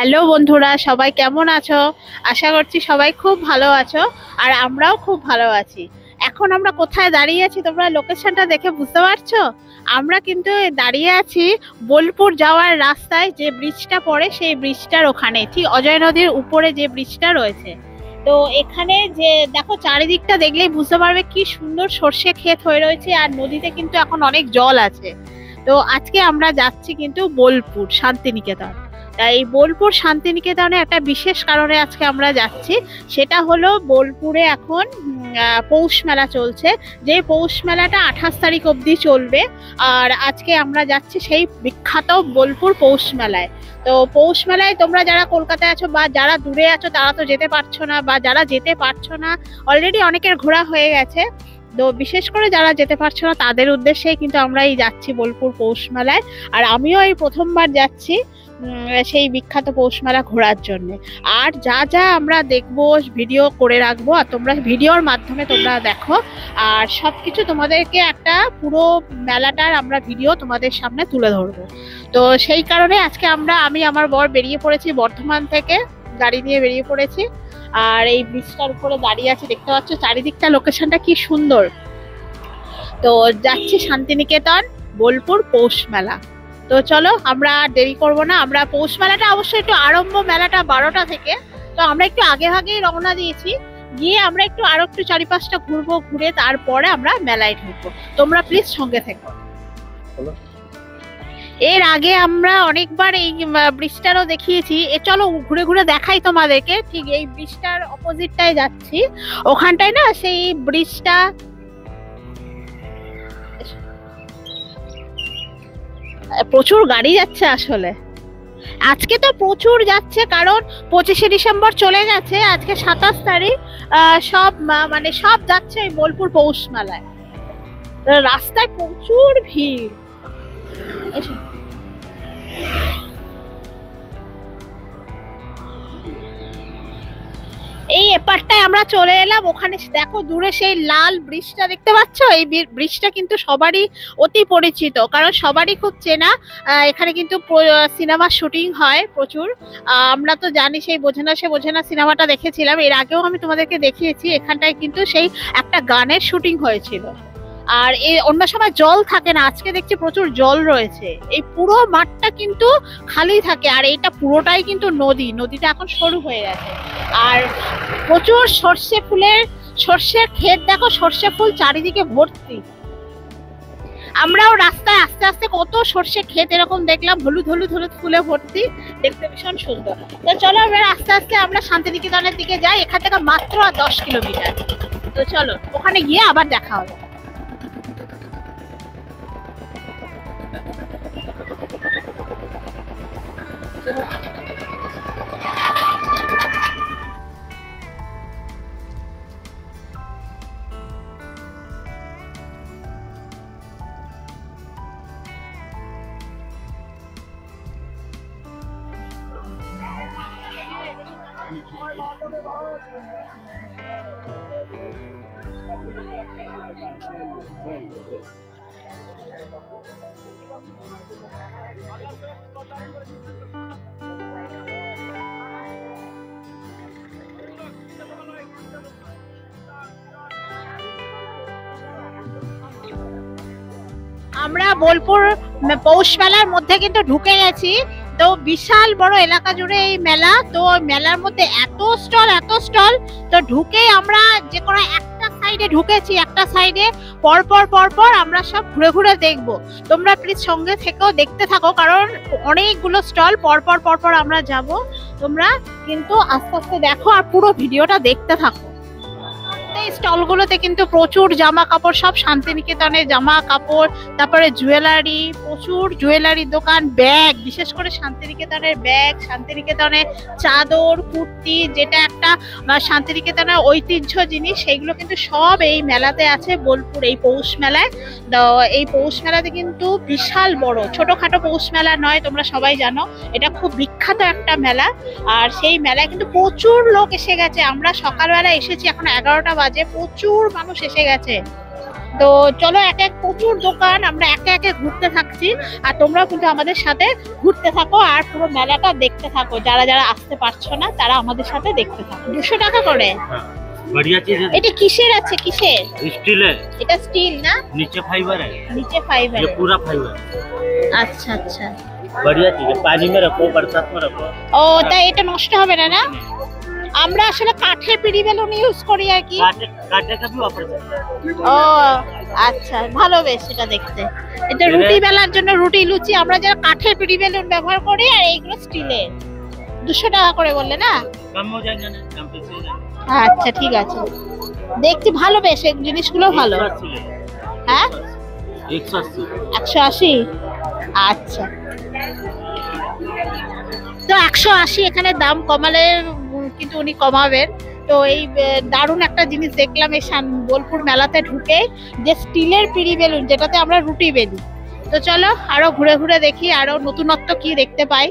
Hello বন্ধুরা, সবাই কেমন আছো? আশা করছি সবাই খুব ভালো আছো। আর আমরাও খুব ভালো আছি। এখন আমরা কোথায় দাঁড়িয়ে আছি তোমরা লোকেশনটা দেখে বুঝতে পারছো? আমরা কিন্তু দাঁড়িয়ে আছি বোলপুর যাওয়ার রাস্তায়, যে ব্রিজটা পড়ে সেই ব্রিজটার ওখানে, ঠিক অজয় নদীর উপরে যে ব্রিজটা রয়েছে। তো এখানে যে দেখো, চারিদিকটা দেখলেই বুঝতে পারবে কি সুন্দর সর্ষে ক্ষেত হয়ে রয়েছে, আর নদীতে কিন্তু এখন অনেক জল আছে। তো আজকে আমরা যাচ্ছি কিন্তু বোলপুর শান্তিনিকেতন। তাই এই বোলপুর শান্তিনিকেতনে একটা বিশেষ কারণে আজকে আমরা যাচ্ছি। সেটা হলো বোলপুরে এখন পৌষ মেলা চলছে, যে পৌষ মেলাটা 28 তারিখ অবধি চলবে। আর আজকে আমরা যাচ্ছি সেই বিখ্যাত বোলপুর পৌষ মেলায়। তো পৌষ মেলায় তোমরা যারা কলকাতায় আছো বা যারা দূরে আছো তারা তো যেতে পারছো না, বা যারা যেতে পারছো না অলরেডি অনেকের ঘোরা হয়ে গেছে। তো বিশেষ করে যারা যেতে পারছো না তাদের উদ্দেশ্যেই কিন্তু আমরা এই যাচ্ছি বোলপুর পৌষ মেলায়। আর আমিও এই প্রথমবার যাচ্ছি সেই বিখ্যাত পৌষ মেলা ঘোরার জন্য। আর যা যা আমরা দেখবো ভিডিও করে রাখবো, আর তোমরা ভিডিওর মাধ্যমে তোমরা দেখো। আর সবকিছু তোমাদেরকে একটা পুরো মেলাটার আমরা ভিডিও তোমাদের সামনে তুলে ধরবো। তো সেই কারণে আজকে আমি আমার বর বেরিয়ে পড়েছি বর্ধমান থেকে, গাড়ি নিয়ে বেরিয়ে পড়েছি। আর এই ব্রিজটার উপরে দাঁড়িয়ে আছি, দেখতে পাচ্ছ চারিদিকটা লোকেশনটা কি সুন্দর। তো যাচ্ছি শান্তিনিকেতন বোলপুর পৌষ মেলা। তো চলো, আমরা দেরি করব না। আমরা পৌষ মেলাটা অবশ্যই একটু আরম্ভ, মেলাটা 12টা থেকে। তো আমরা একটু আগে আগেই রওনা দিয়েছি, গিয়ে আমরা আরো একটু চারিপাশটা ঘুরবো, ঘুরে তারপরে আমরা মেলায় ঢুকবো। তোমরা প্লিজ সঙ্গে থেকো। এর আগে আমরা অনেকবার এই ব্রিজটারও দেখিয়েছি। চলো ঘুরে ঘুরে দেখাই তোমাদেরকে। ঠিক এই ব্রিজটার অপোজিটটায় যাচ্ছি, ওখানটায় না সেই ব্রিজটা প্রচুর গাড়ি যাচ্ছে আসলে। আজকে তো প্রচুর যাচ্ছে, কারণ 25শে ডিসেম্বর চলে গেছে, আজকে 27 তারিখ। সব মানে সব যাচ্ছে এই বোলপুর পৌষ মেলায়। রাস্তায় প্রচুর ভিড়। এই এপারটায় আমরা চলে এলাম। ওখানে দেখো দূরে সেই লাল ব্রিজটা দেখতে পাচ্ছ। এই ব্রিজটা কিন্তু সবারই অতি পরিচিত, কারণ সবারই খুব চেনা। এখানে কিন্তু সিনেমার শুটিং হয় প্রচুর। আমরা তো জানি, সেই বোঝে না সে বোঝে না সিনেমাটা দেখেছিলাম, এর আগেও আমি তোমাদেরকে দেখিয়েছি। এখানটায় কিন্তু সেই একটা গানের শুটিং হয়েছিল। আর এই অন্য সময় জল থাকে না, আজকে দেখছি প্রচুর জল রয়েছে। এই পুরো মাঠটা কিন্তু খালি থাকে, আর এইটা পুরোটাই কিন্তু নদীটা এখন সরু হয়ে গেছে। আর প্রচুর সর্ষের ক্ষেত, দেখো সর্ষে ফুল চারিদিকে ভর্তি। আমরাও রাস্তায় আস্তে আস্তে কত সর্ষে ক্ষেত এরকম দেখলাম, হলুদ হলুদ হলুদ ফুলে ভর্তি, দেখতে ভীষণ সুন্দর। তো চলো আমরা আস্তে আস্তে আমরা শান্তিনিকেতনের দিকে যাই। এখান থেকে মাত্র 10 কিলোমিটার। তো চলো ওখানে গিয়ে আবার দেখা হবে। আমরা বোলপুর পৌষ মেলার মধ্যে কিন্তু ঢুকে গেছি। তো বিশাল বড় এলাকা জুড়ে এই মেলা। তো মেলার মধ্যে এত স্টল। তো ঢুকে আমরা যে কোনো একটা সাইডে ঢুকেছি, একটা সাইডে পরপর আমরা সব ঘুরে ঘুরে দেখবো। তোমরা প্লিজ সঙ্গে থেকেও দেখতে থাকো, কারণ অনেকগুলো স্টল পরপর আমরা যাব। তোমরা কিন্তু আস্তে আস্তে দেখো আর পুরো ভিডিওটা দেখতে থাকো। এই স্টলগুলোতে কিন্তু প্রচুর জামা কাপড়, সব শান্তিনিকেতনের জামা কাপড়, তারপরে জুয়েলারি, প্রচুর জুয়েলারির দোকান, ব্যাগ, বিশেষ করে শান্তিনিকেতনের ব্যাগ, শান্তিনিকেতনের চাদর, কুর্তি, যেটা একটা শান্তিনিকেতনের ঐতিহ্য জিনিস, সেইগুলো কিন্তু সব এই মেলাতে আছে বোলপুর এই পৌষ মেলায়। তো এই পৌষ মেলাতে কিন্তু বিশাল বড়, ছোটখাটো পৌষ মেলা নয়, তোমরা সবাই জানো এটা খুব বিখ্যাত একটা মেলা। আর সেই মেলায় কিন্তু প্রচুর লোক এসে গেছে। আমরা সকালবেলা এসেছি, এখন 11টা বাজে, প্রচুর মানুষ এসে গেছে। তো চলো এক এক প্রচুর দোকান, আমরা একে একে ঘুরতে থাকছি আর তোমরাও কিন্তু আমাদের সাথে ঘুরতে থাকো আর পুরো মেলাটা দেখতে থাকো। যারা যারা আসতে পারছো না তারা আমাদের সাথে দেখতে থাকো। 200 টাকা করে। बढ़िया चीज है। এটা কিসের আছে, কিসের? स्टील है, এটা স্টিল না? नीचे फाइबर है, নিচে ফাইবার। ये पूरा फाइबर। আচ্ছা আচ্ছা। बढ़िया चीज है, पानी में रखो, बरसात में रखो। ও তাই এটা নষ্ট হবে না না? আমরা আসলে কাঠের পিড়ি বেলুন ইউজ করি আর কি। काटे काटे का भी वापर सकते हैं। ও আচ্ছা, ভালো বেশ এটা দেখতে। এটা রুটি বেলার জন্য, রুটি লুচি আমরা যারা কাঠের পিড়ি বেলুন ব্যবহার করি, আর এইগুলো স্টিলের। 200 টাকা করে বললে না? कम हो जाएंगे ना, कम पैसे हो जाएंगे। আচ্ছা ঠিক আছে, দেখছি ভালো বেশ, এই জিনিসগুলো ভালো। 180 ले। হ্যাঁ 180। 180। আচ্ছা, তো 180 এখানে দাম কমালে কিন্তু উনি কমাবেন। তো এই দারুণ একটা জিনিস দেখলাম এই বোলপুর মেলাতে ঢুকে, যে স্টিলের পিড়ি বেলুন যেটাতে আমরা রুটি বেলি। তো চলো আরো ঘুরে ঘুরে দেখি, আরো নতুনত্ব কি দেখতে পাই।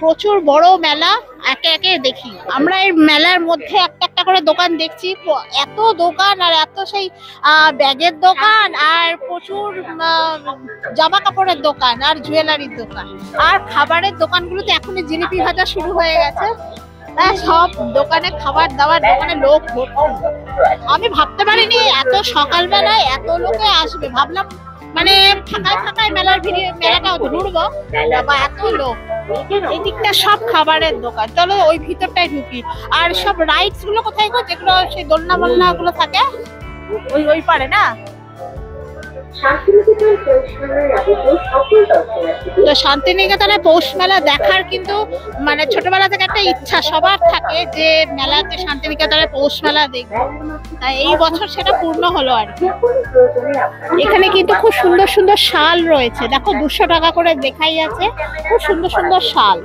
প্রচুর বড় মেলা, একে একে দেখি। আমরা এই মেলার মধ্যে একটা একটা করে দোকান দেখছি, এত দোকান আর এত সেই ব্যাগের দোকান আর প্রচুর জামা কাপড়ের দোকান আর জুয়েলারির দোকান আর খাবারের দোকানগুলোতে এখনই জিলিপি ভাজা শুরু হয়ে গেছে। সব দোকানে খাবার দাবার দোকানে লোক ভর্তি। আমি ভাবতে পারিনি এত সকালবেলায় এত লোকে আসবে, ভাবলাম মানে ফাঁকায় ফাঁকায় মেলাটা ঘুরবো, বা এত লোক। এই দিকটা সব খাবারের দোকান। চলো ওই ভিতরটাই ঢুকি। আর সব রাইডস গুলো কোথায় গো, যেগুলো সেই দোলনা মোলনা গুলো থাকে ওই পারে না? তো শান্তিনিকেতনে পৌষ মেলা দেখার কিন্তু মানে ছোটবেলা থেকে একটা ইচ্ছা সবার থাকে যে মেলাতে শান্তিনিকেতনে পৌষ মেলা দেখবো। তাই এই বছর সেটা পূর্ণ হলো আর কি। এখানে কিন্তু খুব সুন্দর সুন্দর শাল রয়েছে, দেখো 200 টাকা করে দেখাই আছে। খুব সুন্দর সুন্দর শাল,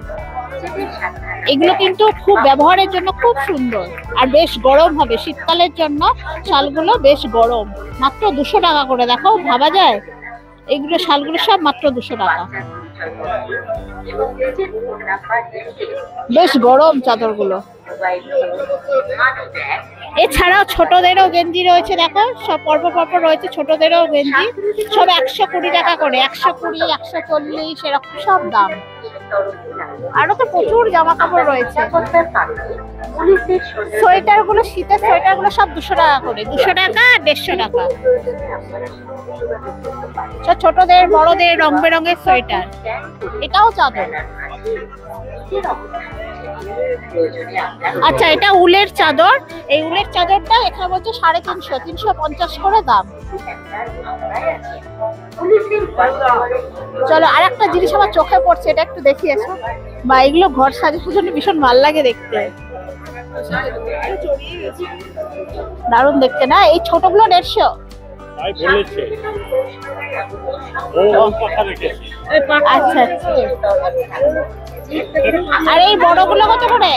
এগুলো কিন্তু খুব ব্যবহারের জন্য খুব সুন্দর আর বেশ গরম হবে শীতকালের জন্য। শালগুলো বেশ গরম, মাত্র 200 টাকা করে। দেখো ভাবা যায়, এইগুলো শালগুলো সব মাত্র 200 টাকা। বেশ গরম চাদরগুলো। এছাড়াও ছোটদেরও গেঞ্জি রয়েছে, দেখো সব পরপর রয়েছে ছোটদেরও গেঞ্জি, সব 120 টাকা করে। 120, 140 এরকম সব দাম। আরো তো প্রচুর জামা কাপড় রয়েছে। সোয়েটার গুলো, শীতের সোয়েটার গুলো সব 200 টাকা করে। 200 টাকা আর 150 টাকা। ছোটদের বড়দের রং বেরঙের সোয়েটার। এটাও চাদর। আচ্ছা, এটা উলের চাদর। এই উলের চাদরটা এখানে বলছে 350, 350 করে দাম। চলো আর একটা জিনিস আমার চোখে পড়ছে, এটা একটু দেখি এসো। বা এগুলো ঘর সাজানোর জন্য ভীষণ ভালো লাগে দেখতে, দারুণ দেখতে না? এই ছোটগুলো 150। আচ্ছা আচ্ছা। আর এই বড়গুলো কত করে?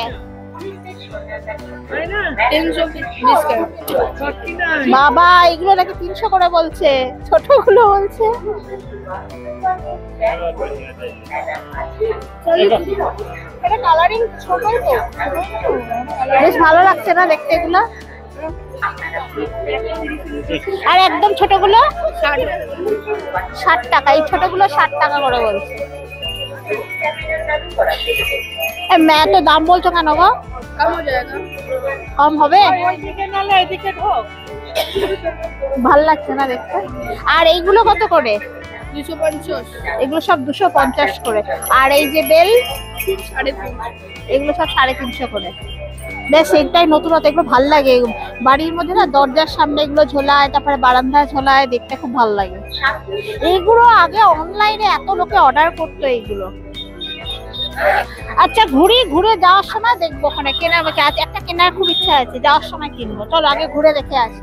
বাবা এগুলো নাকি 300 করে বলছে, ছোটগুলো বলছে। এটা কালারিং ছোটই তো, বেশ ভালো লাগছে না দেখতে এগুলো। আর একদম ছোটগুলো 60 টাকা। এই ছোটগুলো 60 টাকা করে বলছে। এত দাম বলছো কেন গো? কম হবে? ভাল লাগছে না দেখতে। আর এইগুলো কত করে? 250। এগুলো সব 250 করে। আর এই যে বেল, এগুলো সব 350 করে। বেশ এটাই নতুনত্ব, এগুলো ভাল লাগে। বাড়ির মধ্যে না দরজার সামনে এগুলো ঝোলায়, তারপরে বারান্দায় ঝোলায়, দেখতে খুব ভালো লাগে। এইগুলো আগে অনলাইনে এত লোকে অর্ডার করতো এইগুলো। আচ্ছা ঘুরে যাওয়ার সময় দেখবো ওখানে কেনাবেচা আছে, একটা কেনার খুব ইচ্ছা আছে, যাওয়ার সময় কিনবো। চলো আগে ঘুরে দেখে আসি।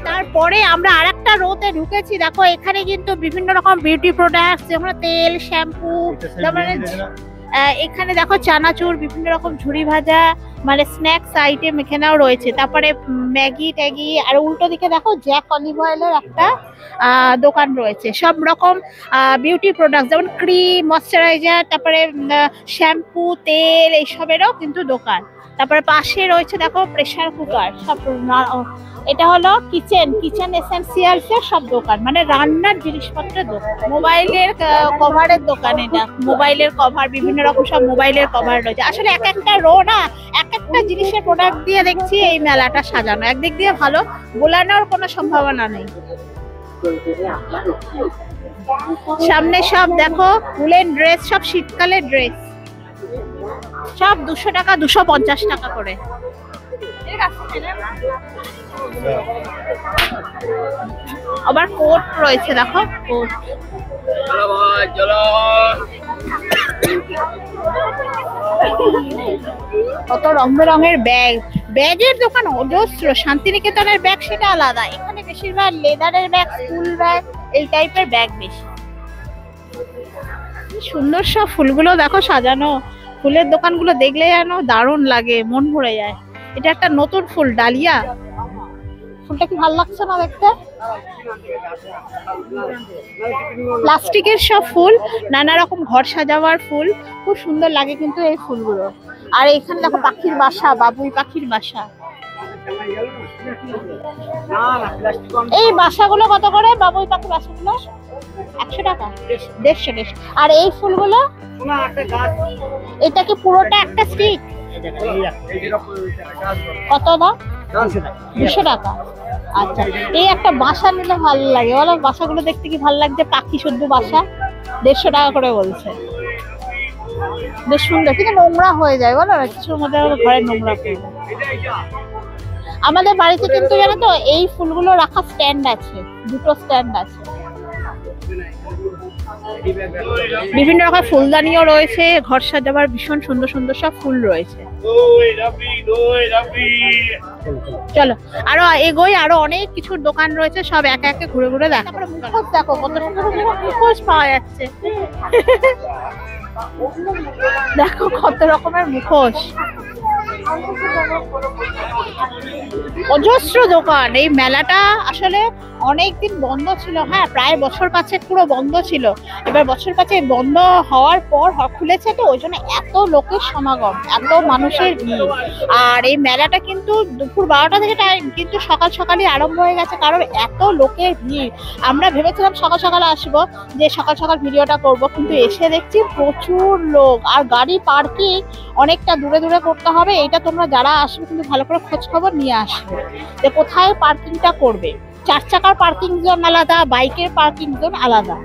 তারপরে আমরা আরেকটা রোতে ঢুকেছি। দেখো এখানে কিন্তু বিভিন্ন রকম বিউটি প্রোডাক্ট, যেমন তেল, শ্যাম্পু, তারপরে এখানে দেখো চানাচুর, বিভিন্ন রকম ঝুড়ি ভাজা, মানে স্ন্যাক্স আইটেম এখানেও রয়েছে। তারপরে ম্যাগি ট্যাগি। আর উল্টো দিকে দেখো জ্যাক অলিভ অয়েলের একটা দোকান রয়েছে। সব রকম বিউটি প্রোডাক্ট, যেমন ক্রিম, ময়শ্চারাইজার, তারপরে শ্যাম্পু, তেল, এইসবেরও কিন্তু দোকান। তারপরে পাশে রয়েছে দেখো প্রেসার কুকার, সব এটা হলো কিচেন এসেনসিয়ালস এর সব দোকান, মানে রান্নার জিনিসপত্রের দোকান। মোবাইলের কভারের দোকান, এটা মোবাইলের কভার, বিভিন্ন রকম সব মোবাইলের কভার রয়েছে। আসলে এক একটা রো না, এক একটা জিনিসের প্রোডাক্ট দিয়ে দেখছি এই মেলাটা সাজানো। একদিক দিয়ে ভালো, বোলানোর কোনো সম্ভাবনা নেই। সামনে সব দেখো উলেন ড্রেস, সব শীতকালের ড্রেস, সব 200 টাকা 250 টাকা করে। আবার কোট রয়েছে, দেখো কোট। কত রং বেরঙের ব্যাগের দোকান অজস্র। শান্তিনিকেতনের ব্যাগ সেটা আলাদা, এখানে বেশিরভাগ লেদারের ব্যাগ, স্কুল ব্যাগ, এই টাইপের ব্যাগ বেশি। সুন্দর সব ফুলগুলো দেখো সাজানো। ফুলের দোকানগুলো দেখলে যেন দারুণ লাগে, মন ভরে যায়। এটা একটা নতুন ফুল, ডালিয়া ফুলটা কি ভালো লাগছে না দেখতে? প্লাস্টিকের সব ফুল, নানা রকম ঘর সাজাবার ফুল, খুব সুন্দর লাগে কিন্তু এই ফুলগুলো। আর এখানে দেখো পাখির বাসা, বাবুই পাখির বাসা। এই বাসাগুলো কত করে? বাবুই পাখির বাসাগুলো 100 টাকা, 150। আর এই ফুলগুলো, এটা কি পুরোটা একটা স্টিক? কত দাম? 200 টাকা। আচ্ছা, এই একটা বাসা নিলে ভালো লাগে বলো? বাসাগুলো দেখতে কি ভালো লাগছে, পাখি শুদ্ধ বাসা, 150 টাকা করে বলছে। বেশ সুন্দর, কিন্তু নোংরা হয়ে যায় বলো, কিছুর মধ্যে ঘরে নোংরা পড়ে। আমাদের বাড়িতে কিন্তু জানো তো এই ফুলগুলো রাখা স্ট্যান্ড আছে, দুটো স্ট্যান্ড আছে। বিভিন্ন রকম ফুলদানিও রয়েছে, ঘর সাজাবার ভীষণ সুন্দর সুন্দর সব ফুল রয়েছে। চলো আরো এগোই, আরো অনেক কিছুর দোকান রয়েছে, সব একে একে ঘুরে ঘুরে দেখো। তারপরে মুখোশ দেখো, কত সুন্দর মুখোশ পাওয়া যাচ্ছে। দেখো কত রকমের মুখোশ, অজস্র দোকান। এই মেলাটা আসলে অনেকদিন বন্ধ ছিল, হ্যাঁ প্রায় বছর 5 পুরো বন্ধ ছিল। এবার বছর 5 বন্ধ হওয়ার পর খুলেছে, তো ওই জন্য এত লোকের সমাগম, এত মানুষের ভিড়। আর এই মেলাটা কিন্তু দুপুর 12টা থেকে কিন্তু সকাল সকালই আরম্ভ হয়ে গেছে, কারণ এত লোকের ভিড়। আমরা ভেবেছিলাম সকাল সকাল আসবো, যে সকাল সকাল ভিডিওটা করব, কিন্তু এসে দেখছি প্রচুর লোক। আর গাড়ি পার্কিং অনেকটা দূরে দূরে করতে হবে। এটা তোমরা যারা আসবে কিন্তু ভালো করে খোঁজ খবর নিয়ে আসবে যে কোথায় পার্কিংটা করবে। 4 চাকার পার্কিং জোন আলাদা, বাইকের পার্কিং জোন আলাদা।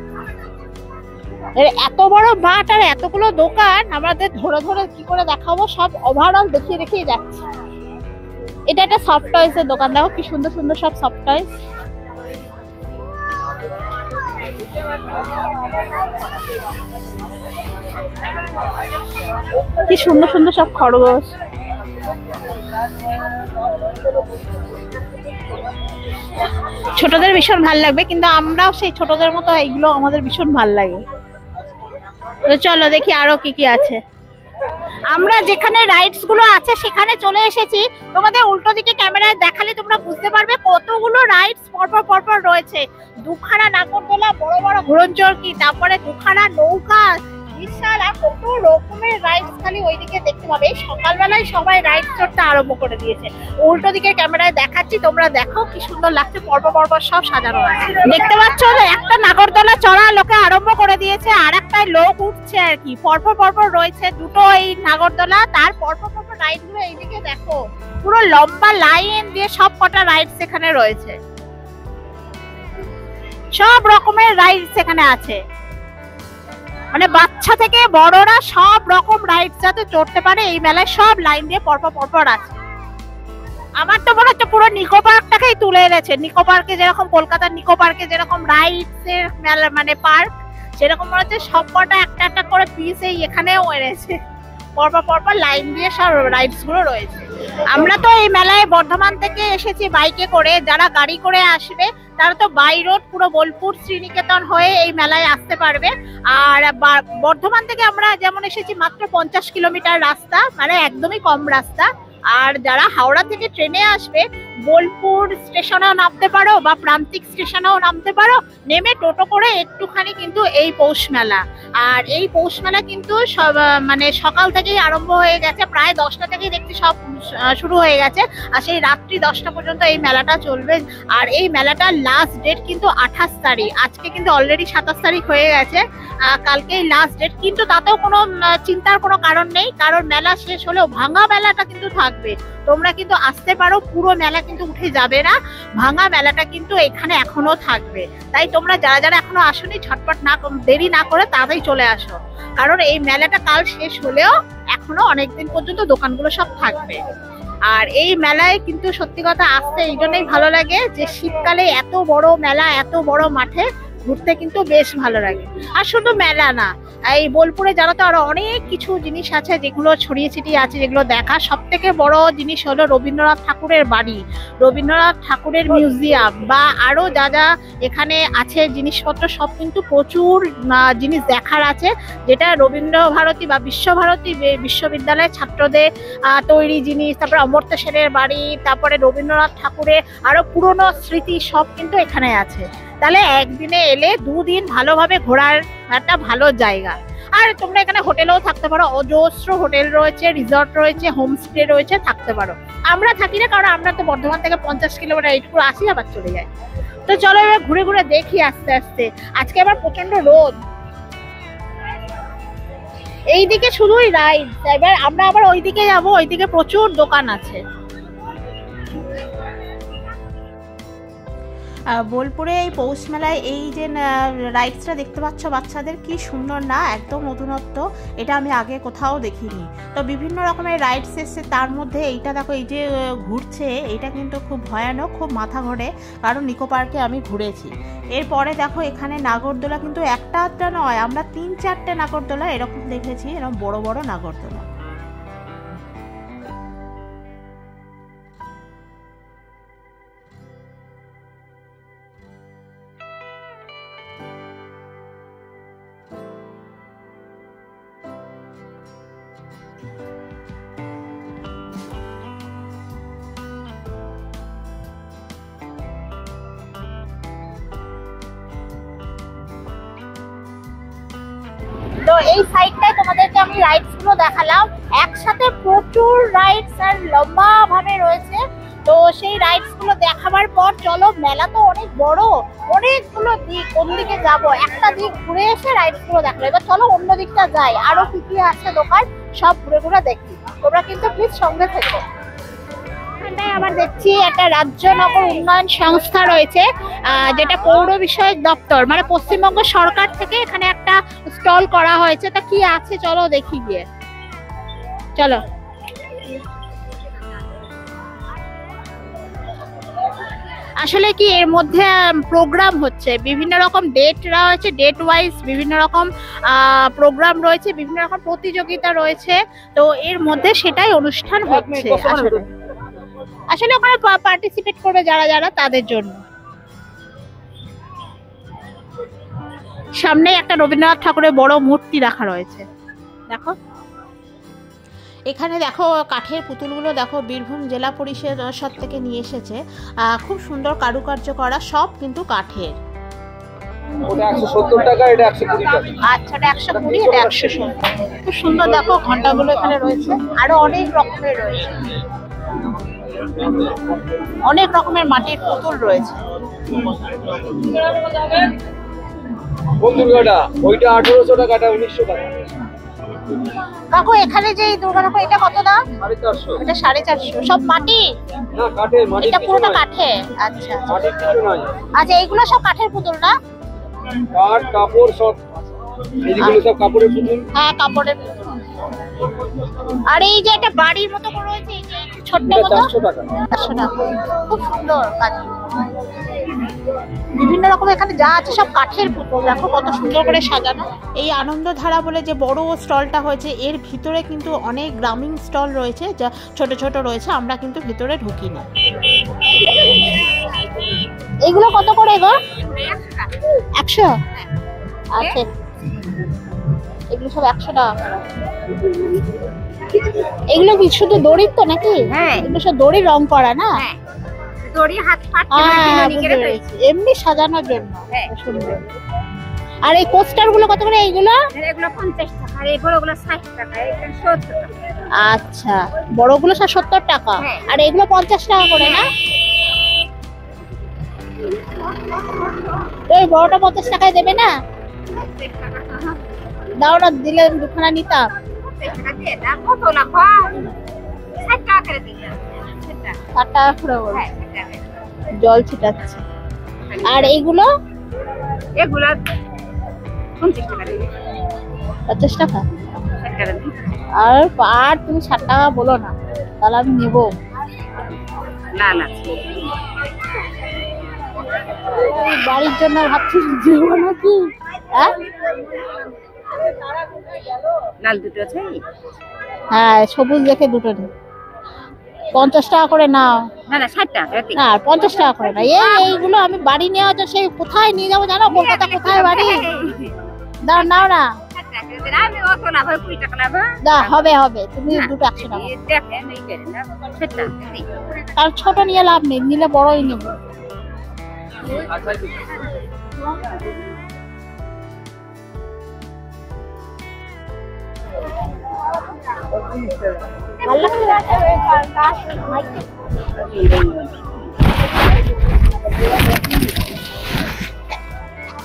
এত বড় মাঠ আর এতগুলো দোকান, আমাদের ধরে ধরে কি করে দেখাবো, সব ওভারঅল দেখিয়ে দেখিয়ে যাচ্ছি। এটা একটা সফট টয়েস এর দোকান, দেখো কি সুন্দর সুন্দর সব সফট টয়েস। কি সুন্দর সুন্দর সব খরগোশ। ছোটদের ভীষণ ভালো লাগবে, কিন্তু আমরাও সেই ছোটদের মতো, এইগুলো আমাদের ভীষণ ভালো লাগে। চলো দেখি আরো কি কি আছে। আমরা যেখানে রাইডস গুলো আছে সেখানে চলে এসেছি। তোমাদের উল্টো দিকে ক্যামেরায় দেখালে তোমরা বুঝতে পারবে কতগুলো রাইডস পরপর পরপর রয়েছে। দুখানা নাগরদোলা, বড় বড় ঘোড়নচরকি, তারপরে দুখানা নৌকা, বিশাল আর কত রকমের রাইডস খালি ওইদিকে দেখতে পাবে। সকালবেলায় সবাই রাইড চড়তে আরম্ভ করে দিয়েছে। উল্টো দিকে ক্যামেরায় দেখাচ্ছি, তোমরা দেখো কি সুন্দর লাগছে, পরপর পরপর সব সাজানো আছে। দেখতে পাচ্ছ একটা নাগরদোলা চড়া লোকে আরম্ভ করে দিয়েছে, আর একটা লোক উঠছে আর কি। পরপর পরপর রয়েছে দুটো এই নাগরদোলা, তার পরপর পরপর রাইড গুলো এইদিকে দেখো, পুরো লম্বা লাইন দিয়ে সব কটা রাইডস এখানে রয়েছে। সব রকমের রাইডস এখানে আছে, মানে বাচ্চা থেকে বড়রা সব রকম রাইডস যাতে চড়তে পারে এই মেলায় সব লাইন দিয়ে পরপর পরপর আছে। আমার তো মনে হচ্ছে পুরো নিকো পার্কটাকেই তুলে এনেছে। নিকো পার্কে যেরকম, কলকাতার নিকো পার্কে যেরকম রাইডস এর মেলা মানে পার্ক, সেরকম মনে হচ্ছে সব কটা একটা একটা করে পিস এই এখানেও এনেছে। পরপর পরপর লাইন দিয়ে সব রাইডস গুলো রয়েছে। আমরা তো এই মেলায় বর্ধমান থেকে এসেছি বাইকে করে, যারা গাড়ি করে আসবে তারা তো বাই রোড পুরো বোলপুর শ্রীনিকেতন হয়ে এই মেলায় আসতে পারবে। আর বর্ধমান থেকে আমরা যেমন এসেছি মাত্র 50 কিলোমিটার রাস্তা, মানে একদমই কম রাস্তা। আর যারা হাওড়া থেকে ট্রেনে আসবে, বোলপুর স্টেশনেও নামতে পারো বা প্রান্তিক স্টেশনেও নামতে পারো, নেমে টোটো করে একটুখানি কিন্তু এই পৌষ মেলা আর এই পৌষ মেলা কিন্তু সব মানে সকাল থেকেই আরম্ভ হয়ে গেছে, প্রায় 10টা থেকেই দেখছি সব শুরু হয়ে গেছে, আর সেই রাত্রি 10টা পর্যন্ত এই মেলাটা চলবে। আর এই মেলাটার লাস্ট ডেট কিন্তু 28 তারিখ, আজকে কিন্তু অলরেডি 27 তারিখ হয়ে গেছে, কালকেই লাস্ট ডেট। কিন্তু তাতেও কোনো চিন্তার কোনো কারণ নেই, কারণ মেলা শেষ হলেও ভাঙা মেলাটা কিন্তু থাকবে, তোমরা কিন্তু আসতে পারো, পুরো মেলা কিন্তু উঠে যাবে না, ভাঙা মেলাটা কিন্তু এখানে এখনো থাকবে। তাই তোমরা যারা যারা এখনো আসোনি ঝটপট না দেরি না করে তাড়াতাড়ি চলে আসো, কারণ এই মেলাটা কাল শেষ হলেও এখনো অনেকদিন পর্যন্ত দোকানগুলো সব থাকবে। আর এই মেলায় কিন্তু সত্যি কথা আসতে এই জন্যই ভালো লাগে যে শীতকালে এত বড় মেলা, এত বড় মাঠে ঘুরতে কিন্তু বেশ ভালো লাগে। আর শুধু মেলা না, এই বোলপুরে জানো তো আরো অনেক কিছু জিনিস আছে যেগুলো ছড়িয়ে ছিটিয়ে আছে, যেগুলো দেখা। সব থেকে বড় জিনিস হলো রবীন্দ্রনাথ ঠাকুরের বাড়ি, রবীন্দ্রনাথ ঠাকুরের মিউজিয়াম, বা আরো যা যা এখানে আছে জিনিসপত্র, সব কিন্তু প্রচুর জিনিস দেখার আছে, যেটা রবীন্দ্রভারতী বা বিশ্বভারতী বিশ্ববিদ্যালয়ের ছাত্রদের তৈরি জিনিস। তারপরে অমর্ত্য সেনের বাড়ি, তারপরে রবীন্দ্রনাথ ঠাকুরের আরো পুরনো স্মৃতি সব কিন্তু এখানে আছে। তাহলে একদিনে এলে 2 দিন ভালোভাবে ঘোরার একটা ভালো জায়গা। আর তোমরা এখানে হোটেলেও থাকতে পারো, অজস্র হোটেল রয়েছে, রিসর্ট রয়েছে, হোমস্টে রয়েছে, থাকতে পারো। আমরা থাকি না, কারণ আমরা তো বর্ধমান থেকে 50 কিলোমিটার এইটুকু আসি আবার চলে যাই। তো চলো এবার ঘুরে ঘুরে দেখি আস্তে আস্তে। আজকে আবার প্রচন্ড রোদ, এইদিকে শুধুই রাইড, এবার আমরা আবার ওইদিকে যাবো, ওইদিকে প্রচুর দোকান আছে। বোলপুরে এই পৌষ মেলায় এই যে রাইডসটা দেখতে পাচ্ছ বাচ্চাদের, কি সুন্দর না, একদম নতুনত্ব, এটা আমি আগে কোথাও দেখিনি। তো বিভিন্ন রকমের রাইডস এসছে, তার মধ্যে এইটা দেখো, এই যে ঘুরছে, এইটা কিন্তু খুব ভয়ানক, খুব মাথা ঘোরে, কারণ নিকো পার্কে আমি ঘুরেছি। এরপরে দেখো এখানে নাগরদোলা, কিন্তু একটা আধটা নয়, আমরা 3-4টে নাগরদোলা এরকম দেখেছি, এরকম বড় বড় নাগরদোলা। তো এই সাইডটায় তোমাদেরকে আমি রাইডস গুলো দেখালাম, একসাথে প্রচুর রাইডস আর লম্বা ভাবে রয়েছে। তো সেই রাইডস গুলো দেখাবার পর চলো, মেলা তো অনেক বড়, অনেকগুলো দিক, কোন দিকে যাব, একটা দিক ঘুরে এসে রাইডস গুলো দেখলো, এবার চলো অন্য দিকটা যাই, আরো কি কি আছে দোকান সব ঘুরে ঘুরে দেখি। তোমরা কিন্তু প্লিজ সঙ্গে থেকো। এখানটায় আবার দেখছি একটা রাজ্য নগর উন্নয়ন সংস্থা রয়েছে, যেটা পৌর বিষয়ক দপ্তর, মানে পশ্চিমবঙ্গ সরকার থেকে এখানে একটা স্টল করা হয়েছে। তা কি আছে চলো দেখি গিয়ে, চলো। আসলে কি এর মধ্যে প্রোগ্রাম হচ্ছে, বিভিন্ন রকম ডেট রয়েছে, ডেট ওয়াইজ বিভিন্ন রকম প্রোগ্রাম রয়েছে, বিভিন্ন রকম প্রতিযোগিতা রয়েছে। তো এর মধ্যে সেটাই অনুষ্ঠান হচ্ছে। আসলে ওখানে পার্টিসিপেট করবে যারা যারা, তাদের জন্য। সামনে একটা রবীন্দ্রনাথ ঠাকুরের বড় মূর্তি রাখা রয়েছে, দেখো। এখানে দেখো কাঠের পুতুলগুলো দেখো, বীরভূম জেলা পরিষদ থেকে নিয়ে এসেছে, খুব সুন্দর কারুকার্য করা, সব কিন্তু কাঠের। ওটা 170 টাকা, এটা 120 টাকা। আচ্ছা, এটা 120, এটা 170। খুব সুন্দর দেখো ঘন্টাগুলো এখানে রয়েছে, আরো অনেক রকমের রয়েছে, অনেক রকমের মাটির পুতুল রয়েছে। কোন দুর্গাটা? ওইটা 1800 টাকা, এটা 1900 টাকা। কাকু এখানে যে দুর্গা ঠাকুর, এটা কত দাম? 450। এটা 450। সব মাটি? না, কাঠের। মাটি এটা পুরোটা কাঠের? আচ্ছা, মাটির কিছু নাই। আচ্ছা, এইগুলো সব কাঠের পুতুল না? কাঠ, কাপড় সব, এইগুলো সব কাপড়ের পুতুল। হ্যাঁ, কাপড়ের পুতুল। আর এই যে একটা বাড়ির মতো করে রয়েছে, এই যে ছোট্ট মতো, 400 টাকা। 400 টাকা। খুব সুন্দর কাজ, বিভিন্ন রকম এখানে যা আছে সব কাঠের পুতুল, দেখো কত সুন্দর করে সাজানো। এই আনন্দধারা বলে যে বড় স্টলটা হয়েছে, এর ভিতরে কিন্তু অনেক গ্রামীণ স্টল রয়েছে, যা ছোট ছোট রয়েছে, আমরা কিন্তু ভিতরে ঢুকিনি। এগুলো কত করে গো? 100? আচ্ছা, এগুলো সব 100 টাকা। এগুলো কি শুধু দড়ির তো নাকি? হ্যাঁ, এগুলো সব দড়ি রং করা না? দড়ি হাত ফাট এমনি সাজানোর জন্য। সুন্দর। আর এই কোস্টার গুলো কত করে এইগুলো? এগুলো 50 টাকা, আর এই বড়গুলো 60 টাকা, এখানে 70 টাকা। আচ্ছা, বড়গুলো 70 টাকা, হ্যাঁ। আর এগুলো 50 টাকা করে না? তো এই বড়টা 50 টাকায় দেবে না? 50 টাকা। দাও না, দিলে দুখানা নিতাম। 50 টাকা দিয়ে দাও, কত লাভ? 60 টাকা করে দিলাম। 60 টাকা করে বলো। হ্যাঁ, 60 টাকা। জল ছিটাচ্ছে। আর এইগুলো এগুলো 50 টাকা দিয়ে 50 টাকা। 60 টাকা দিয়ে। আর আর তুমি 60 টাকা বলো না, তাহলে আমি নেবো। লাল আছে। বাড়ির জন্য ভাবছি দেবো নাকি? হ্যাঁ লাল দুটো আছে। হ্যাঁ, সবুজ দেখে দুটো নেই। 50 টাকা করে নাও। না না, 60 টাকা করে দিই। না, 50 টাকা করে না। এইগুলো আমি বাড়ি নেওয়া তো সেই কোথায় নিয়ে যাবো জানো? কলকাতা কোথায় বাড়ি? দাও, নাও না। 60 টাকা করে দিই। আমি অত লাভ হয়, 20 টাকা লাভ হয়। দা হবে হবে, তুমি দুটো 100 টাকা। দেখেন এই করেন না, 60 টাকা করে দিই। আর ছোট নিয়ে লাভ নেই, নিলে বড়ই নেব। ভালো লাগছে?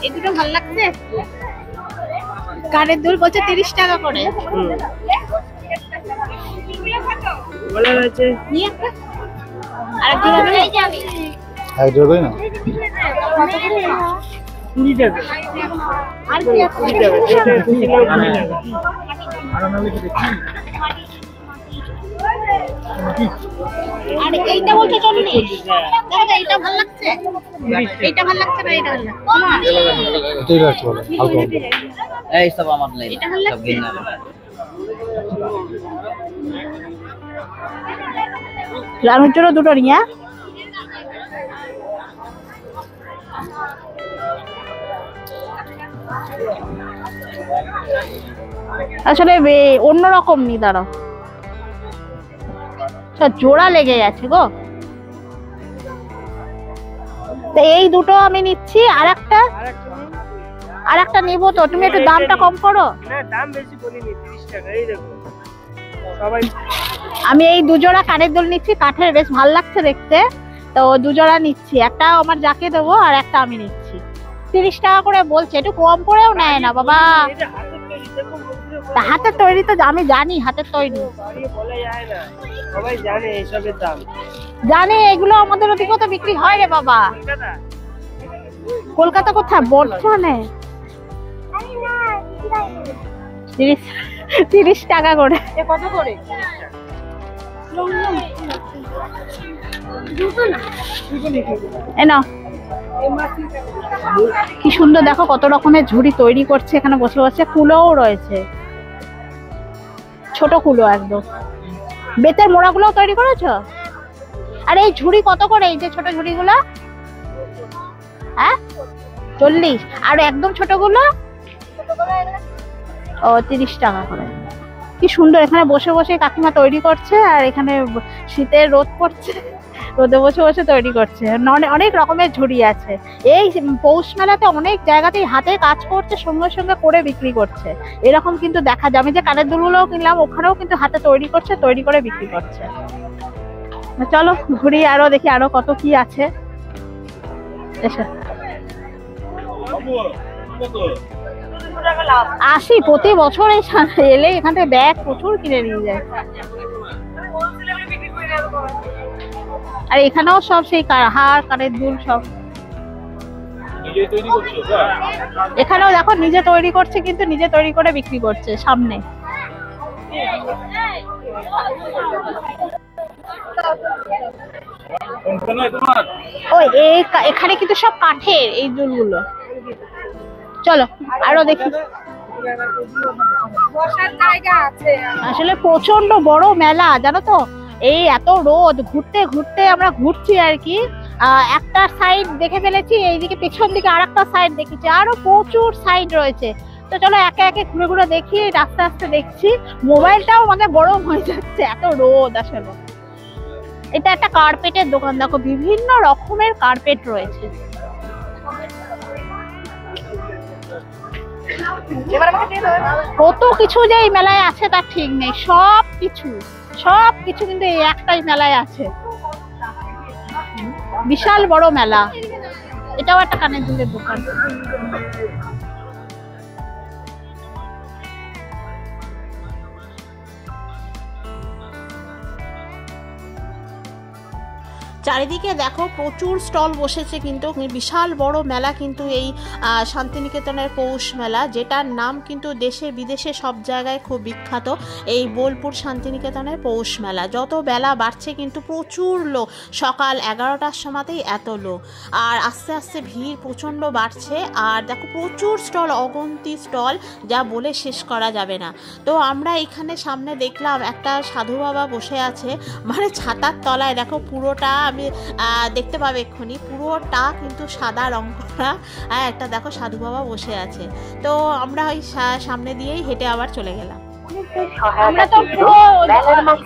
এই দুটো ভালো লাগছে। কানের দুল বলছে 30 টাকা করে। বলা হয়েছে নিয়ে একটা। আর কি হবে? এক জোড়া কই না? 20 টাকা। আর কি আছে? 20 টাকা। এটা 2 কিলো 20 টাকা। আর এইটা বলছে 40। দেখো এইটা ভালো লাগছে। এইটা ভালো লাগছে না, এইটা ভালো লাগছে? এটাই লাগছে বলো, হালকা হালকা। এই সব আমার নাই। এটা ভালো লাগছে। রানুর জন্য দুটো নিয়ে। আসলে অন্যরকম নি, দাঁড়াও, জোড়া লেগে গেছে গো। তো এই দুটো আমি নিচ্ছি, আর একটা নিবো। তো তুমি একটু দামটা কম করো। না, দাম বেশি বলিনি, 30 টাকা। এই দেখো সবাই। আমি এই দুজোড়া কানের দুল নিচ্ছি, কাঠের বেশ ভালো লাগছে দেখতে। তো দুজোড়া নিচ্ছি, একটা আমার যাকে দেবো আর একটা আমি নিচ্ছি। 30 টাকা করে বলছে, একটু কম করেও নেয় না বাবা। এটা হাতের তৈরি, দেখো বন্ধুরা, তা হাতের তৈরি তো আমি জানি, হাতের তৈরি বাড়িয়ে বলা যায় না, সবাই জানে এইসবের দাম। জানি। এগুলো আমাদের ওদিকেও তো বিক্রি হয় রে বাবা। কলকাতা কলকাতা কোথায়? বর্ধমানে। 30 টাকা করে। কত করে? এ নাও। কি সুন্দর দেখো, কত রকমের ঝুড়ি তৈরি করছে এখানে বসে বসে। কুলোও রয়েছে, ছোট কুলো একদম। বেতের মোড়াগুলোও তৈরি করেছো? আর এই ঝুড়ি কত করে? এই যে ছোট ঝুড়িগুলো? হ্যাঁ, 40। আর একদম ছোটগুলো? ও, 30 টাকা করে। কি সুন্দর, এখানে বসে বসে কাকিমা তৈরি করছে। আর এখানে শীতের রোদ পড়ছে, রোদে বসে বসে তৈরি করছে। অনেক রকমের ঝুড়ি আছে। এই পৌষ মেলাতে অনেক জায়গাতেই হাতে কাজ করছে, সঙ্গে সঙ্গে করে বিক্রি করছে। এরকম কিন্তু দেখা যায়। আমি যে কানের দুলগুলোও কিনলাম, ওখানেও কিন্তু হাতে তৈরি করছে, তৈরি করে বিক্রি করছে। চলো ঘুরি, আরো দেখি আরো কত কি আছে। এসো, আসি প্রতি বছর এলে এখান থেকে ব্যাগ প্রচুর কিনে নিয়ে যায়। আর এখানেও সব সেই হার, কানের দুল সব এখানেও দেখো নিজে তৈরি করছে, কিন্তু নিজে তৈরি করে বিক্রি করছে সামনে। ও, এখানে কিন্তু সব কাঠের এই দুলগুলো। চলো আরো দেখি। বসার জায়গা আছে। আসলে প্রচন্ড বড় মেলা, জানো তো। এই এত রোদ, ঘুরতে ঘুরতে আমরা ঘুরছি আর কি। একটা সাইড দেখে ফেলেছি, এইদিকে পেছন দিকে আর একটা সাইড দেখেছি, আরো প্রচুর সাইড রয়েছে। তো চলো একে একে ঘুরে ঘুরে দেখি, আস্তে আস্তে দেখছি। মোবাইলটাও মানে গরম হয়ে যাচ্ছে, এত রোদ আসলে। এটা একটা কার্পেটের দোকান, দেখো বিভিন্ন রকমের কার্পেট রয়েছে। কত কিছু যে এই মেলায় আছে তার ঠিক নেই, সব কিছু কিন্তু এই একটাই মেলায় আছে। বিশাল বড় মেলা। এটাও একটা কানের দুলের দোকান। চারিদিকে দেখো প্রচুর স্টল বসেছে, কিন্তু বিশাল বড় মেলা কিন্তু এই শান্তিনিকেতনের পৌষ মেলা, যেটার নাম কিন্তু দেশে বিদেশে সব জায়গায় খুব বিখ্যাত। এই বোলপুর শান্তিনিকেতনের পৌষ মেলা। যত বেলা বাড়ছে কিন্তু প্রচুর লোক, সকাল 11টার সময়তেই এত লোক, আর আস্তে আস্তে ভিড় প্রচণ্ড বাড়ছে। আর দেখো প্রচুর স্টল, অগন্তি স্টল, যা বলে শেষ করা যাবে না। তো আমরা এখানে সামনে দেখলাম একটা সাধু বাবা বসে আছে, মানে ছাতার তলায়। দেখো পুরোটা আমি দেখতে পাবে এক্ষুনি, পুরোটা কিন্তু সাদা রং করা। একটা দেখো সাধু বাবা বসে আছে। তো আমরা ওই সামনে দিয়েই হেঁটে আবার চলে গেলাম। আমরা তো পুরো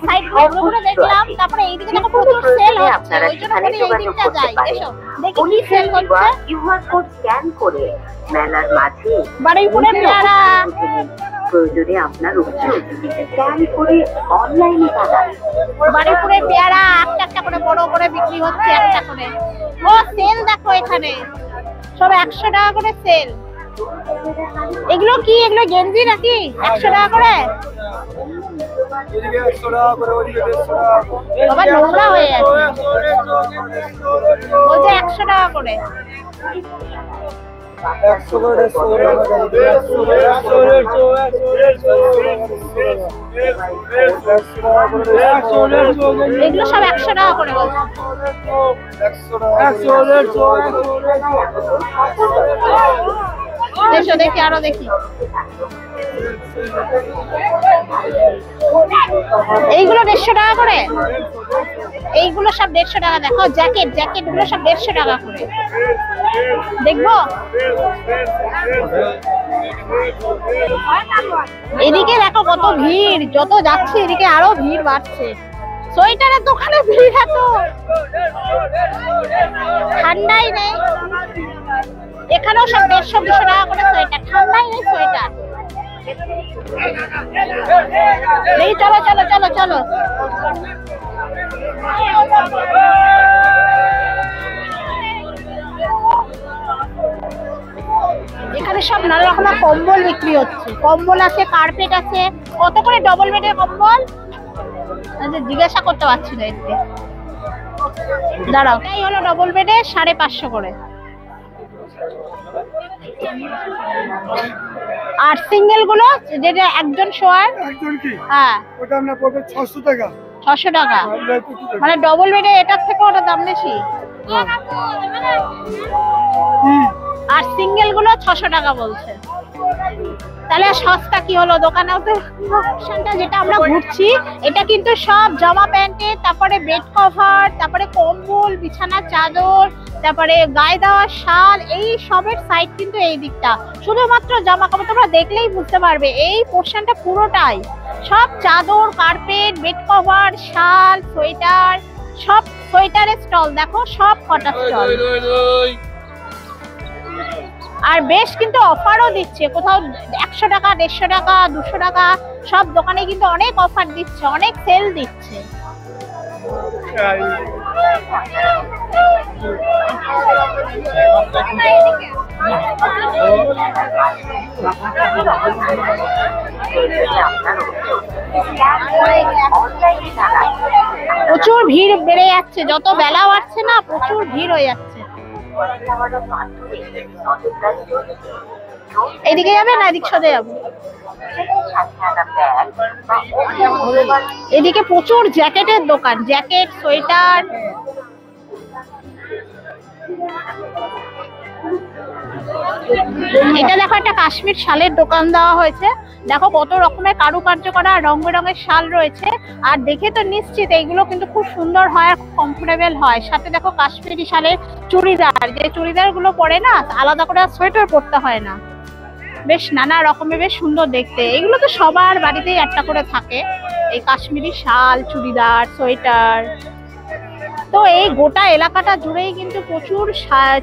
সাইড ঘুরে দেখলাম, তারপরে এইদিকে দেখো প্রচুর সেল হচ্ছে, ওই জন্য আমরা এই দিকটা যাই। এসো দেখি কি সেল হচ্ছে। কিউআর কোড স্ক্যান করে মেলার মাঝে বারুইপুরের পেয়ারা, প্রয়োজনে আপনার স্ক্যান করে অনলাইনে টাকা। বারুইপুরের পেয়ারা একটা করে বড় করে বিক্রি হচ্ছে, একটা করে। ও সেল দেখো এখানে সব 100 টাকা করে সেল। এগুলো কি, এগুলো গেঞ্জি নাকি? 100 টাকা করে। বাবা নোংরা হয়ে যাচ্ছে। ও যে 100 টাকা করে। এগুলো সব 100 টাকা করে বলছে। এসো দেখি, আরো দেখি। এইগুলো 150 টাকা করে। এইগুলো সব 150 টাকা। দেখো জ্যাকেট গুলো সব 150 টাকা করে। দেখবো এদিকে দেখো কত ভিড়, যত যাচ্ছে এদিকে আরো ভিড় বাড়ছে। সোয়েটারের দোকানে ভিড় এত, ঠান্ডাই নেই। এখানেও সব 150-200 টাকা করে সোয়েটার, ঠান্ডাই নেই সোয়েটার। এই চলো চলো চলো চলো। এখানে সব নানা রকমের কম্বল বিক্রি হচ্ছে। কম্বল আছে, কার্পেট আছে। কত করে ডবল বেডের কম্বল? জিজ্ঞাসা করতে পারছি না এদিকে, দাঁড়াও। এই হলো ডবল বেডে 550 করে। আর সিঙ্গেল গুলো যেটা একজন শোয়ার, হ্যাঁ ওটা আমরা পড়বে 600 টাকা। 600 টাকা, মানে ডবল বেডে এটার থেকে ওটা দাম বেশি। আর সিঙ্গেল গুলো 600 টাকা বলছে। তাহলে সস্তা কি হলো? দোকানেও তো যেটা আমরা ঘুরছি, এটা কিন্তু সব জামা প্যান্টের, তারপরে বেড কভার, তারপরে কম্বল, বিছানার চাদর, তারপরে গায়ে দেওয়া শাল, এই সবের সাইড কিন্তু এই দিকটা। শুধুমাত্র জামা কাপড়, তোমরা দেখলেই বুঝতে পারবে এই পোর্শনটা পুরোটাই সব চাদর, কার্পেট, বেড কভার, শাল, সোয়েটার, সব সোয়েটারের স্টল। দেখো সব কটা স্টল। আর বেশ কিন্তু অফারও দিচ্ছে, কোথাও 100 টাকা, 150 টাকা, 200 টাকা, সব দোকানে কিন্তু অনেক অফার দিচ্ছে, অনেক সেল দিচ্ছে। প্রচুর ভিড় বেড়ে যাচ্ছে, যত বেলা বাড়ছে না প্রচুর ভিড় হয়ে যাচ্ছে। এদিকে যাবে না এদিক সোজা যাবো? এদিকে প্রচুর জ্যাকেটের দোকান, জ্যাকেট, সোয়েটার। এটা দেখো একটা কাশ্মীর শালের দোকান দেওয়া হয়েছে। দেখো কত রকমের কারুকার্য করা রং বেরঙের শাল রয়েছে। আর দেখে তো নিশ্চিত এইগুলো কিন্তু খুব সুন্দর হয় আর কমফোর্টেবল হয়। সাথে দেখো কাশ্মীরি শালের চুড়িদার, যে চুড়িদার গুলো পরে না আলাদা করে সোয়েটার পরতে হয় না, বেশ নানা রকমের, বেশ সুন্দর দেখতে। এগুলো তো সবার বাড়িতেই একটা করে থাকে, এই কাশ্মীরি শাল, চুড়িদার, সোয়েটার। তো এই গোটা এলাকাটা জুড়েই কিন্তু প্রচুর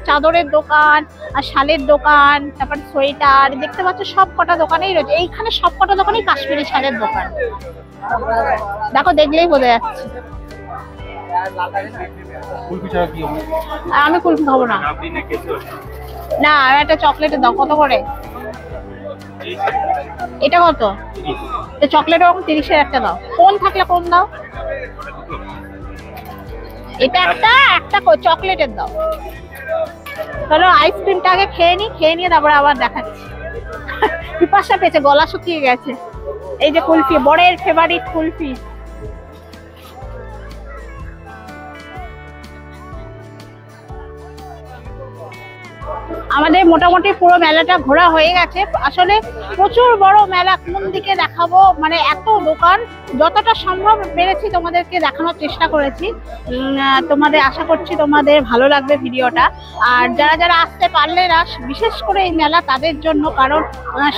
চাদরের দোকান আর শালের দোকান, তারপর সোয়েটার, দেখতে পাচ্ছ সব কটা দোকানেই রয়েছে। এইখানে সব কটা দোকানেই কাশ্মীরি শালের দোকান, দেখো দেখলেই বোঝা যাচ্ছে। আমি কুলফি খাবো না, না একটা চকলেটের দাও। কত করে এটা? কত চকলেট? 30-এর একটা দাও। কোন থাকলে কোন দাও? এটা একটা চকলেটের দাও। চলো আইসক্রিমটা আগে খেয়ে নিয়ে তারপরে আবার দেখাচ্ছি। পিপাসা পেয়েছে, গলা শুকিয়ে গেছে। এই যে কুলফি, বড়ের ফেভারিট কুলফি। আমাদের মোটামুটি পুরো মেলাটা ঘোরা হয়ে গেছে। আসলে প্রচুর বড় মেলা, কোন দিকে দেখাবো, মানে এত দোকান, যতটা সম্ভব পেরেছি তোমাদেরকে দেখানোর চেষ্টা করেছি। তোমাদের আশা করছি তোমাদের ভালো লাগবে ভিডিওটা। আর যারা যারা আসতে পারলে না, বিশেষ করে এই মেলা তাদের জন্য, কারণ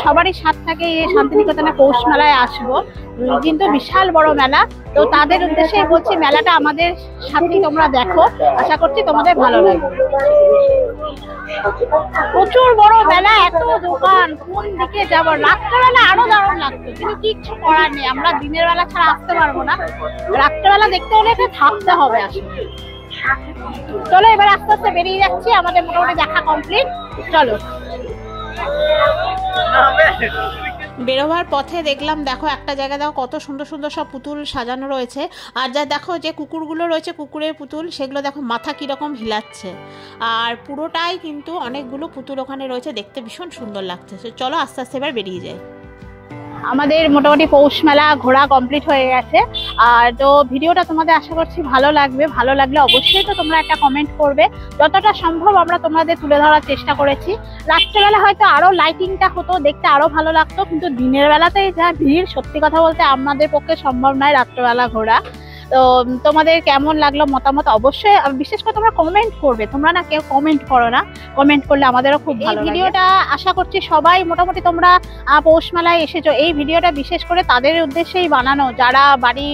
সবারই সাথ থাকে এই শান্তিনিকেতনে পৌষ মেলায় আসবো, কিন্তু বিশাল বড় মেলা। তো তাদের উদ্দেশ্যে বলছি, মেলাটা আমাদের সাথেই তোমরা দেখো, আশা করছি তোমাদের ভালো লাগবে। প্রচুর বড় মেলা, এত দোকান, কোন দিকে যাবো। রাত্রেবেলা আরো দারুণ লাগতো, কিন্তু কিচ্ছু করার নেই, আমরা দিনের বেলা ছাড়া আসতে পারবো না। রাত্রেবেলা দেখতে হলে এখানে থাকতে হবে আসলে। চলো এবার আস্তে আস্তে বেরিয়ে যাচ্ছি, আমাদের মোটামুটি দেখা কমপ্লিট। চলো। বেরোবার পথে দেখলাম, দেখো একটা জায়গায় দেখো কত সুন্দর সুন্দর সব পুতুল সাজানো রয়েছে। আর যা দেখো যে কুকুরগুলো রয়েছে, কুকুরের পুতুল, সেগুলো দেখো মাথা কিরকম হিলাচ্ছে। আর পুরোটাই কিন্তু অনেকগুলো পুতুল ওখানে রয়েছে, দেখতে ভীষণ সুন্দর লাগছে। চলো আস্তে আস্তে এবার বেরিয়ে যাই। আমাদের মোটামুটি পৌষ মেলা ঘোরা কমপ্লিট হয়ে গেছে। আর তো ভিডিওটা তোমাদের আশা করছি ভালো লাগবে। ভালো লাগলে অবশ্যই তো তোমরা একটা কমেন্ট করবে। যতটা সম্ভব আমরা তোমাদের তুলে ধরার চেষ্টা করেছি। রাত্রেবেলা হয়তো আরো লাইটিংটা হতো, দেখতে আরো ভালো লাগতো, কিন্তু দিনের বেলাতেই যা ভিড়, সত্যি কথা বলতে আমাদের পক্ষে সম্ভব নয় রাত্রেবেলা ঘোরা। তো তোমাদের কেমন লাগলো মতামত অবশ্যই, বিশেষ করে তোমরা কমেন্ট করবে। তোমরা না কেউ কমেন্ট করো না, কমেন্ট করলে আমাদেরও খুব ভালো লাগে। ভিডিওটা আশা করছি সবাই মোটামুটি তোমরা পৌষ মেলায় এসেছো। এই ভিডিওটা বিশেষ করে তাদের উদ্দেশ্যেই বানানো, যারা বাড়ি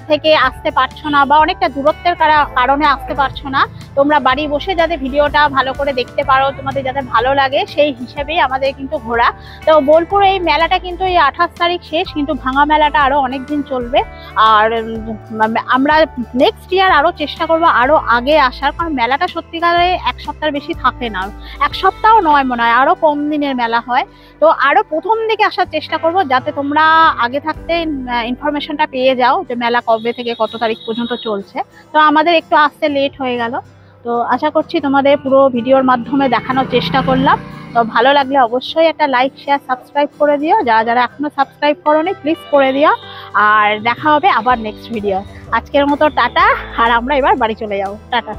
থেকে আসতে পারছো না বা অনেকটা দূরত্বের কারণে আসতে পারছো না। তোমরা বাড়ি বসে যাতে ভিডিওটা ভালো করে দেখতে পারো, তোমাদের যাতে ভালো লাগে, সেই হিসেবেই আমাদের কিন্তু ঘোরা। তো বোলপুর এই মেলাটা কিন্তু এই 28 তারিখ শেষ, কিন্তু ভাঙা মেলাটা আরো অনেকদিন চলবে। আর আমরা নেক্সট ইয়ার আরো চেষ্টা করবো আরো আগে আসার, কারণ মেলাটা সত্যিকারে 1 সপ্তাহ বেশি থাকে না, 1 সপ্তাহ নয় মনে হয়, আরো কম দিনের মেলা হয়। তো আরো প্রথম দিকে আসার চেষ্টা করব, যাতে তোমরা আগে থাকতে ইনফরমেশনটা পেয়ে যাও যে মেলা কবে থেকে কত তারিখ পর্যন্ত চলছে। তো আমাদের একটু আসতে লেট হয়ে গেল। তো আশা করছি তোমাদের পুরো ভিডিওর মাধ্যমে দেখানোর চেষ্টা করলাম। তো ভালো লাগলে অবশ্যই একটা লাইক, শেয়ার, সাবস্ক্রাইব করে দিও। যারা যারা এখনো সাবস্ক্রাইব করোনি প্লিজ করে দিও। আর দেখা হবে আবার নেক্সট ভিডিও। আজকের মতো টাটা, আর আমরা এবার বাড়ি চলে যাবো। টাটা।